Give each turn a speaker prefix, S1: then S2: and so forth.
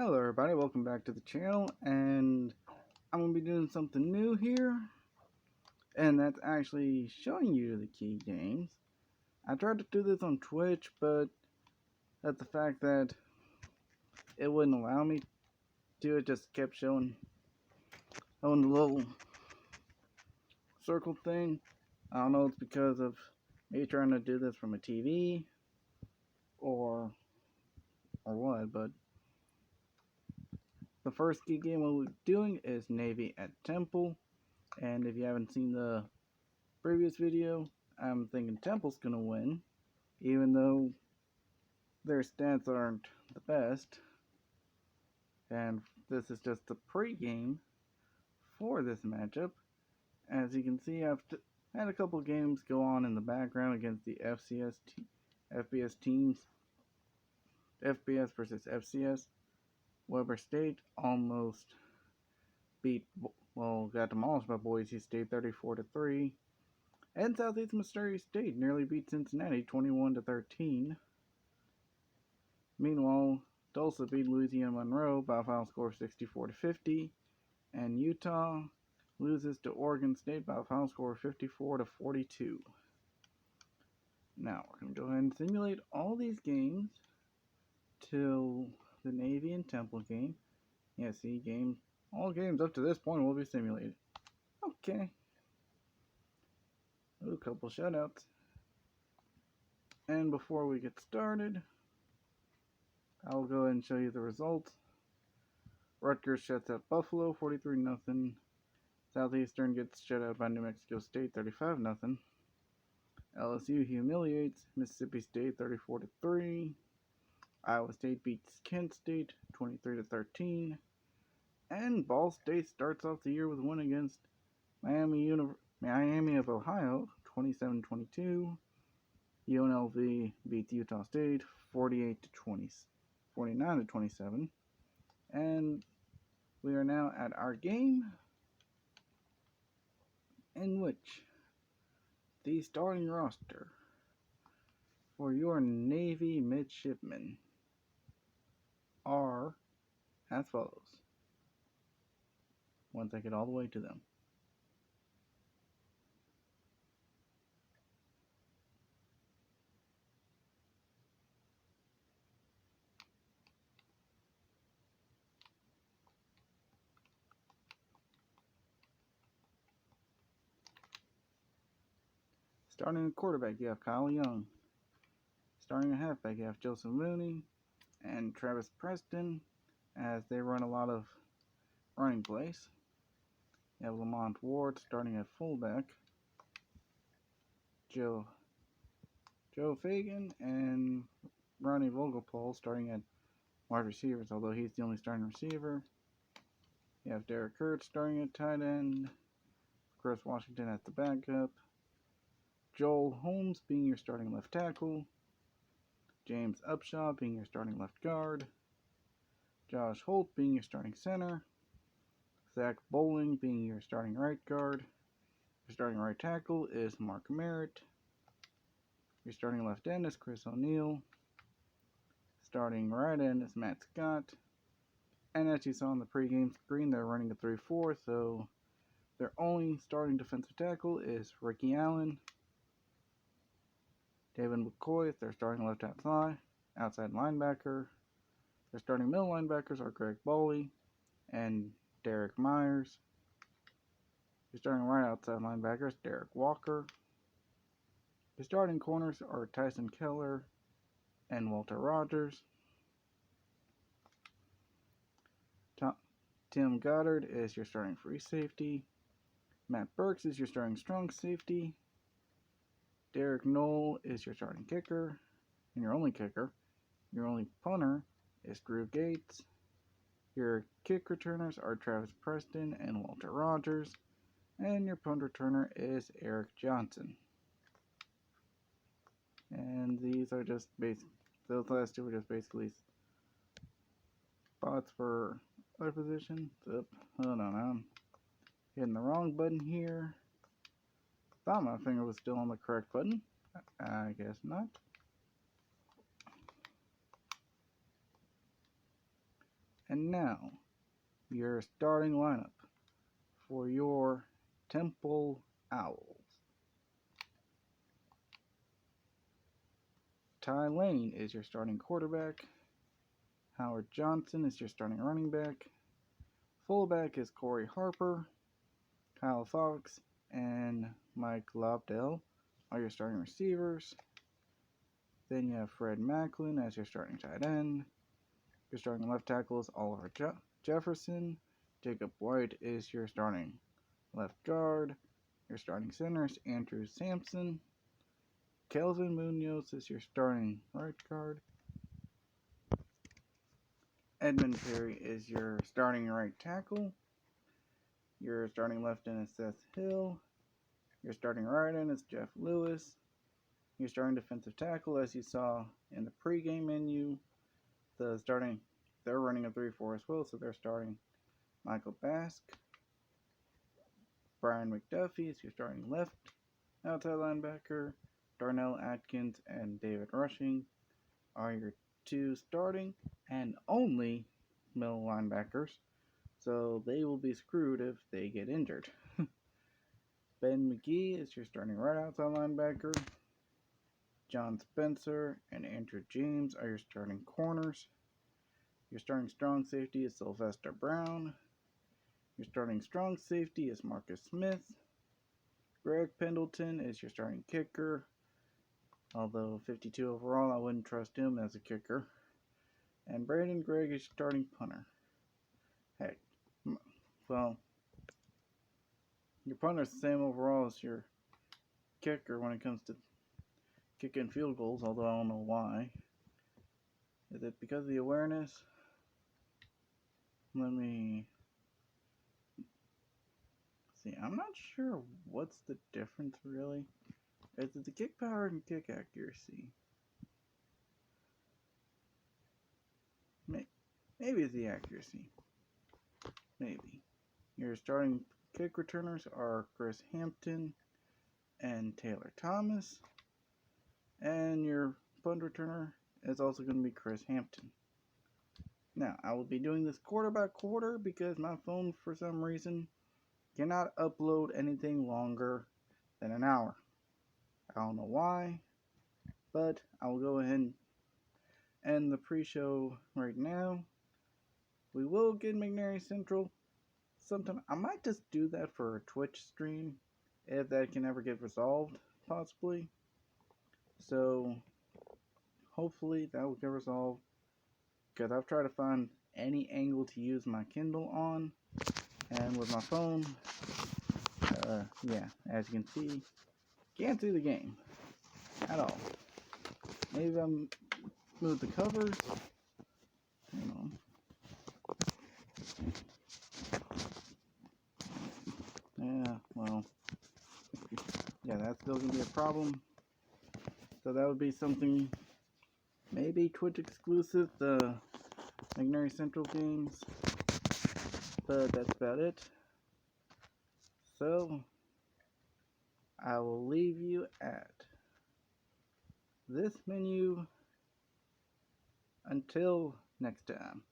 S1: Hello everybody, welcome back to the channel, and I'm going to be doing something new here, and that's actually showing you the key games. I tried to do this on Twitch, but that's the fact that it wouldn't allow me to. It just kept showing the little circle thing. I don't know, it's because of me trying to do this from a TV or what, but the first key game we'll be doing is Navy at Temple. And if you haven't seen the previous video, I'm thinking Temple's gonna win, even though their stats aren't the best. And this is just the pregame for this matchup. As you can see, I've had a couple games go on in the background against the FBS teams. FBS versus FCS. Weber State almost got demolished by Boise State 34-3. And Southeast Missouri State nearly beat Cincinnati 21-13. Meanwhile, Tulsa beat Louisiana Monroe by a final score of 64-50. And Utah loses to Oregon State by a final score of 54-42. Now, we're going to go ahead and simulate all these games till the Navy and Temple game. Yeah, see, all games up to this point will be simulated. Okay. A couple shutouts. And before we get started, I'll go ahead and show you the results. Rutgers shuts out Buffalo 43-0. Southeastern gets shut out by New Mexico State 35-0. LSU humiliates Mississippi State 34-3. Iowa State beats Kent State 23-13. And Ball State starts off the year with a win against Miami of Ohio 27-22. UNLV beats Utah State 49-27. And we are now at our game, in which the starting roster for your Navy midshipmen are as follows, once I get all the way to them. Starting at quarterback, you have Kyle Young. Starting at halfback, you have Joseph Mooney and Travis Preston, as they run a lot of running plays. You have Lamont Ward starting at fullback. Joe Fagan and Ronnie Vogelpohl starting at wide receivers, although he's the only starting receiver. You have Derek Kurtz starting at tight end. Chris Washington at the backup. Joel Holmes being your starting left tackle. James Upshaw being your starting left guard. Josh Holt being your starting center. Zach Bowling being your starting right guard. Your starting right tackle is Mark Merritt. Your starting left end is Chris O'Neill. Starting right end is Matt Scott. And as you saw on the pregame screen, they're running a 3-4, so their only starting defensive tackle is Ricky Allen. David McCoy is their starting left outside linebacker. Their starting middle linebackers are Greg Boley and Derek Myers. Your starting right outside linebackers, Derek Walker. The starting corners are Tyson Keller and Walter Rogers. Tim Goddard is your starting free safety. Matt Burks is your starting strong safety. Derek Knoll is your starting kicker and your only kicker. Your only punter is Drew Gates. Your kick returners are Travis Preston and Walter Rogers. And your punt returner is Eric Johnson. And these are just those last two are just basically spots for other positions. Hold on, I'm hitting the wrong button here. Thought my finger was still on the correct button. I guess not. And now, your starting lineup for your Temple Owls. Ty Lane is your starting quarterback. Howard Johnson is your starting running back. Fullback is Corey Harper. Kyle Fox and Mike Lobdell are your starting receivers. Then you have Fred Macklin as your starting tight end. Your starting left tackle is Oliver Jefferson. Jacob White is your starting left guard. Your starting center is Andrew Sampson. Kelvin Munoz is your starting right guard. Edmund Perry is your starting right tackle. Your starting left end is Seth Hill. Your starting right end is Jeff Lewis. Your starting defensive tackle, as you saw in the pregame menu, they're running a 3-4 as well, so they're starting Michael Bask. Brian McDuffie is your starting left outside linebacker. Darnell Atkins and David Rushing are your two starting and only middle linebackers, so they will be screwed if they get injured. Ben McGee is your starting right outside linebacker. John Spencer and Andrew James are your starting corners. Your starting strong safety is Sylvester Brown. Your starting strong safety is Marcus Smith. Greg Pendleton is your starting kicker. Although 52 overall, I wouldn't trust him as a kicker. And Brandon Gregg is starting punter. Heck, well, your punter's the same overall as your kicker when it comes to kicking field goals, although I don't know why. Is it because of the awareness? Let me see. I'm not sure what's the difference really. Is it the kick power and kick accuracy? Maybe it's the accuracy. Maybe. Your starting kick returners are Chris Hampton and Taylor Thomas. And your punt returner is also going to be Chris Hampton. Now, I will be doing this quarter by quarter because my phone, for some reason, cannot upload anything longer than an hour. I don't know why, but I will go ahead and end the pre-show right now. We will get McNary Central sometime. I might just do that for a Twitch stream if that can ever get resolved, possibly. So, hopefully that will get resolved, because I've tried to find any angle to use my Kindle on, and with my phone, yeah, as you can see, can't see the game at all. Maybe I'm move the covers. Hang on. Yeah, well, yeah, that's still gonna be a problem. So that would be something, maybe Twitch exclusive, the McNary Central games. But that's about it. So, I will leave you at this menu until next time.